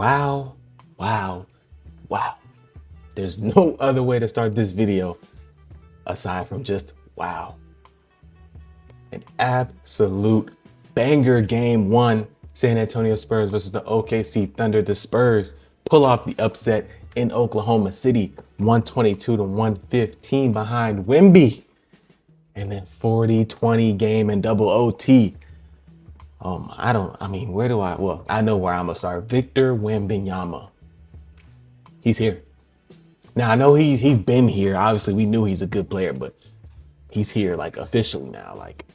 Wow, wow, wow. There's no other way to start this video aside from just wow. An absolute banger game one. San Antonio Spurs versus the OKC Thunder. The Spurs pull off the upset in Oklahoma City, 122 to 115 behind Wemby. And then 40-20 game and double OT. I know where I'm gonna start. Victor Wembanyamas. He's here. Now I know he's been here. Obviously, we knew he's a good player, but he's here like officially now. Like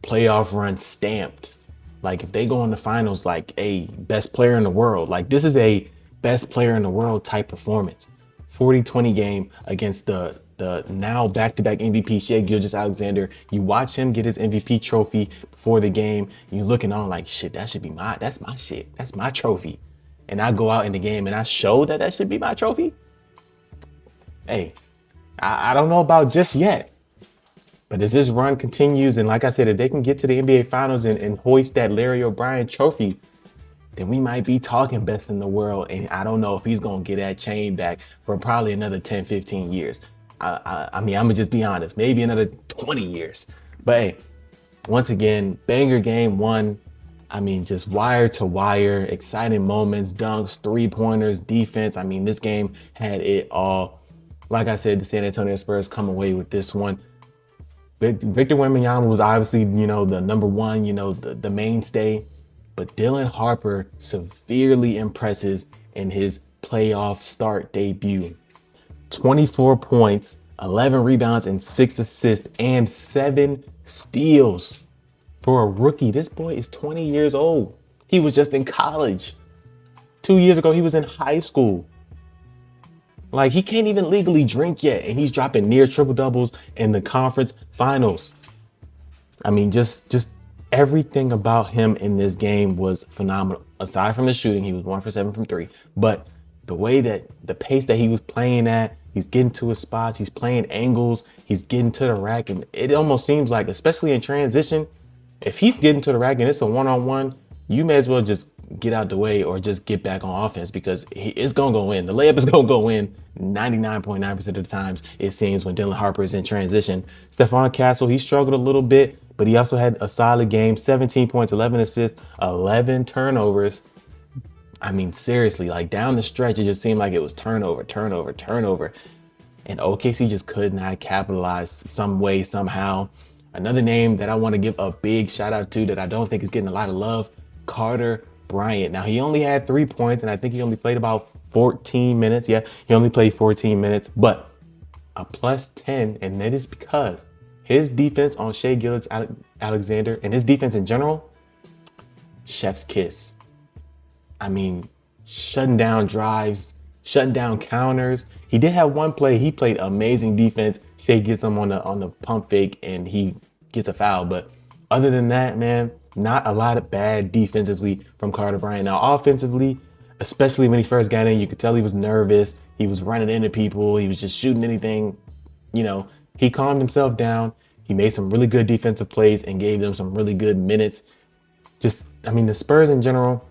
playoff run stamped. Like if they go in the finals, like a best player in the world. Like this is a best player in the world type performance. 40-20 game against the now back-to-back MVP Shai Gilgeous-Alexander. You watch him get his MVP trophy before the game. You looking on like shit. That's my shit. That's my trophy. And I go out in the game and I show that should be my trophy. Hey, I don't know about just yet. But as this run continues, and like I said, if they can get to the NBA Finals and hoist that Larry O'Brien trophy, then we might be talking best in the world. And I don't know if he's going to get that chain back for probably another 10, 15 years. I mean, I'm going to just be honest, maybe another 20 years. But hey, once again, banger game one. I mean, just wire to wire, exciting moments, dunks, three-pointers, defense. I mean, this game had it all. Like I said, the San Antonio Spurs come away with this one. Victor Wembanyama was obviously, the number one, the mainstay. But Dylan Harper severely impresses in his playoff start debut. 24 points, 11 rebounds, and 6 assists, and 7 steals. For a rookie, this boy is 20 years old. He was just in college. 2 years ago, he was in high school. Like, he can't even legally drink yet, and he's dropping near triple doubles in the conference finals. I mean, just everything about him in this game was phenomenal. Aside from the shooting, he was 1 for 7 from 3. But the way that the pace that he was playing at, he's getting to his spots, he's playing angles, he's getting to the rack, and it almost seems like, especially in transition, if he's getting to the rack and it's a one-on-one, you may as well just get out the way or just get back on offense because it's going to go in. The layup is going to go in 99.9% of the times, it seems, when Dylan Harper is in transition. Stephon Castle, he struggled a little bit, but he also had a solid game, 17 points, 11 assists, 11 turnovers. I mean, seriously, like down the stretch, it just seemed like it was turnover. And OKC just could not capitalize some way, somehow. Another name that I want to give a big shout out to that I don't think is getting a lot of love, Carter Bryant. Now, he only had 3 points, and I think he only played about 14 minutes. Yeah, he only played 14 minutes, but a plus 10, and that is because his defense on Shai Gilgeous-Alexander and his defense in general, chef's kiss. I mean, shutting down drives, shutting down counters. He did have one play. He played amazing defense. Shai gets him on the pump fake and he gets a foul. But other than that, man, not a lot of bad defensively from Carter Bryant. Now, offensively, especially when he first got in, you could tell he was nervous. He was running into people. He was just shooting anything. He calmed himself down. He made some really good defensive plays and gave them some really good minutes. The Spurs in general,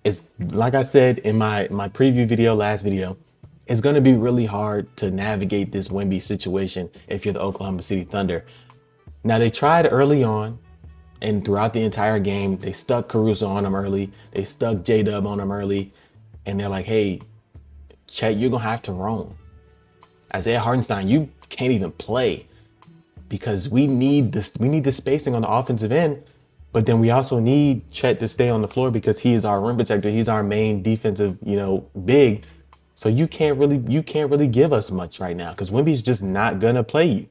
is like I said in my preview video, last video, it's going to be really hard to navigate this Wemby situation if you're the Oklahoma City Thunder. Now, they tried early on, and throughout the entire game, they stuck Caruso on him early. They stuck J-Dub on him early. And they're like, hey, Chet, you're going to have to roam. Isaiah Hartenstein, you can't even play because we need this. We need the spacing on the offensive end. But then we also need Chet to stay on the floor because he is our rim protector. He's our main defensive, big. So you can't really give us much right now because Wemby's just not gonna play you.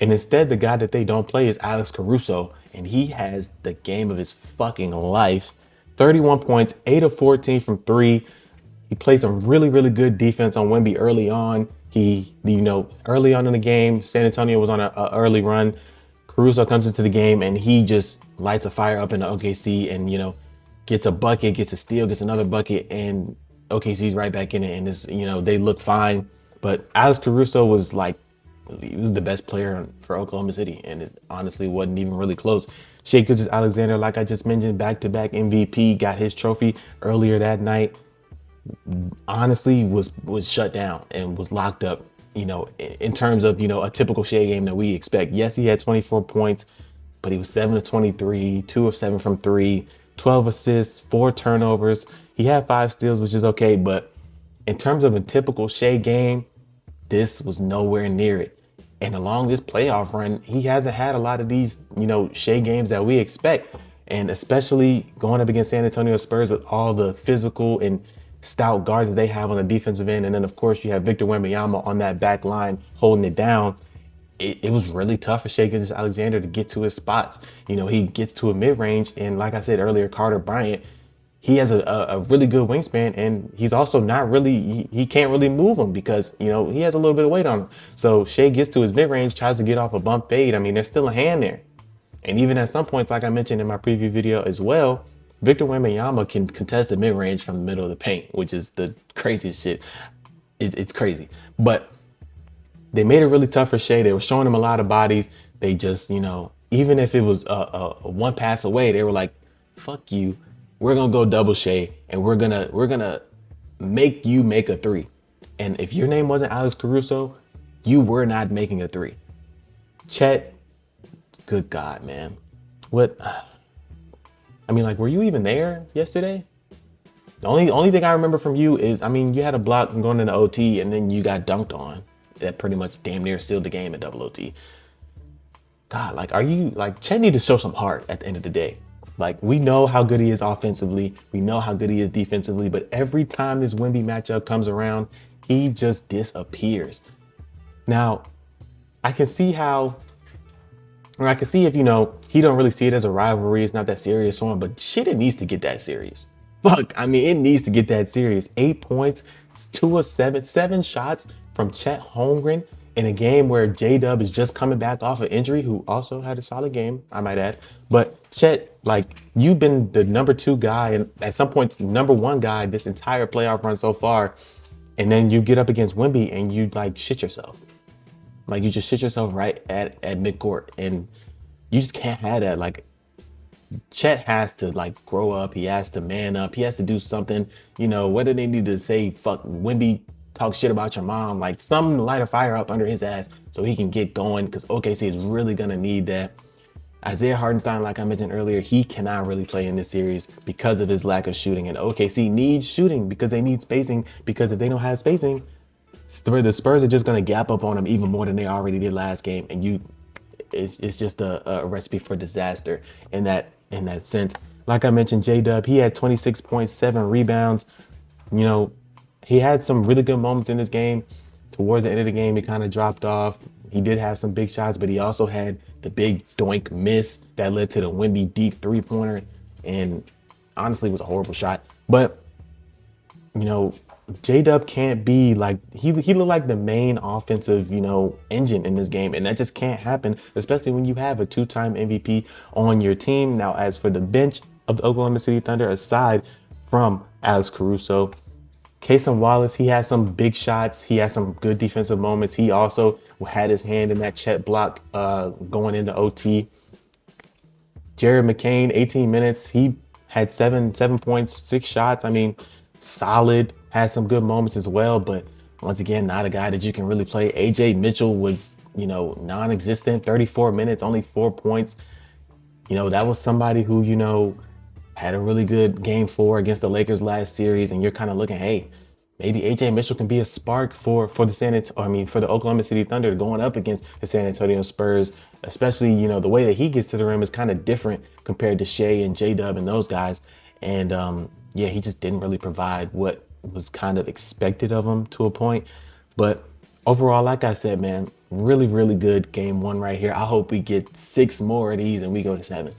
And instead, the guy that they don't play is Alex Caruso, and he has the game of his fucking life. 31 points, 8 of 14 from 3. He played some really, really good defense on Wemby early on. Early on in the game, San Antonio was on an early run. Caruso comes into the game and he just lights a fire up in the OKC and, gets a bucket, gets a steal, gets another bucket, and OKC's right back in it. And this, they look fine. But Alex Caruso he was the best player for Oklahoma City. And it honestly wasn't even really close. Shai Gilgeous-Alexander, like I just mentioned, back-to-back MVP, got his trophy earlier that night. Honestly, was shut down and was locked up, in terms of, a typical Shai game that we expect. Yes, he had 24 points, but he was 7 of 23, 2 of 7 from 3, 12 assists, 4 turnovers. He had 5 steals, which is okay, but in terms of a typical Shai game, this was nowhere near it. And along this playoff run, he hasn't had a lot of these, Shai games that we expect. And especially going up against San Antonio Spurs with all the physical and stout guards that they have on the defensive end. And then, of course, you have Victor Wembanyama on that back line holding it down. It was really tough for Shai Gilgeous-Alexander to get to his spots. He gets to a mid-range. And like I said earlier, Carter Bryant, he has a really good wingspan, and he's also not really, he can't really move him because, he has a little bit of weight on him. So Shai gets to his mid-range, tries to get off a bump fade. I mean, there's still a hand there. And even at some points, like I mentioned in my preview video as well, Victor Wembanyama can contest the mid-range from the middle of the paint, which is the craziest shit. It's crazy. But they made it really tough for Shai. They were showing him a lot of bodies. They just, even if it was a one pass away, they were like, fuck you. We're gonna go double Shai, and we're gonna make you make a 3. And if your name wasn't Alex Caruso, you were not making a 3. Chet, good God, man. What? I mean, like, were you even there yesterday? The only thing I remember from you is, I mean, you had a block going into OT, and then you got dunked on. That pretty much damn near sealed the game at double OT. God, like, Chet need to show some heart at the end of the day. Like, we know how good he is offensively. We know how good he is defensively. But every time this Wemby matchup comes around, he just disappears. Now, I can see if, he don't really see it as a rivalry. It's not that serious for him. But shit, it needs to get that serious. Fuck, I mean, it needs to get that serious. 8 points, 2 of 7 shots from Chet Holmgren in a game where J-Dub is just coming back off an injury, who also had a solid game, I might add. But Chet, like, you've been the number 2 guy and at some points number 1 guy this entire playoff run so far. And then you get up against Wemby and you like shit yourself. Like, you just shit yourself right at midcourt, and you just can't have that. Like, Chet has to like grow up. He has to man up. He has to do something, whether they need to say, fuck, Wemby, talk shit about your mom, like something to light a fire up under his ass so he can get going, because OKC is really going to need that. Isaiah Hartenstein, like I mentioned earlier, he cannot really play in this series because of his lack of shooting, and OKC needs shooting because they need spacing, because if they don't have spacing, the Spurs are just going to gap up on them even more than they already did last game, and it's just a recipe for disaster in that sense. Like I mentioned, J-Dub, he had 26.7 rebounds. He had some really good moments in this game. Towards the end of the game, he kind of dropped off. He did have some big shots, but he also had the big doink miss that led to the Wemby deep 3-pointer. And honestly, it was a horrible shot. But, J-Dub can't be like, he looked like the main offensive, engine in this game. And that just can't happen, especially when you have a 2-time MVP on your team. Now, as for the bench of the Oklahoma City Thunder, aside from Alex Caruso, Cason Wallace, he had some big shots. He had some good defensive moments. He also had his hand in that Chet block going into OT. Jared McCain, 18 minutes. He had 7 points, 6 shots. I mean, solid. Had some good moments as well. But once again, not a guy that you can really play. AJ Mitchell was, non-existent. 34 minutes, only 4 points. That was somebody who, had a really good game 4 against the Lakers last series, and you're kind of looking, hey, maybe AJ Mitchell can be a spark for the Oklahoma City Thunder going up against the San Antonio Spurs, especially, the way that he gets to the rim is kind of different compared to Shai and J-Dub and those guys. And he just didn't really provide what was kind of expected of him to a point. But overall, like I said, man, really, really good game 1 right here. I hope we get 6 more of these and we go to 7.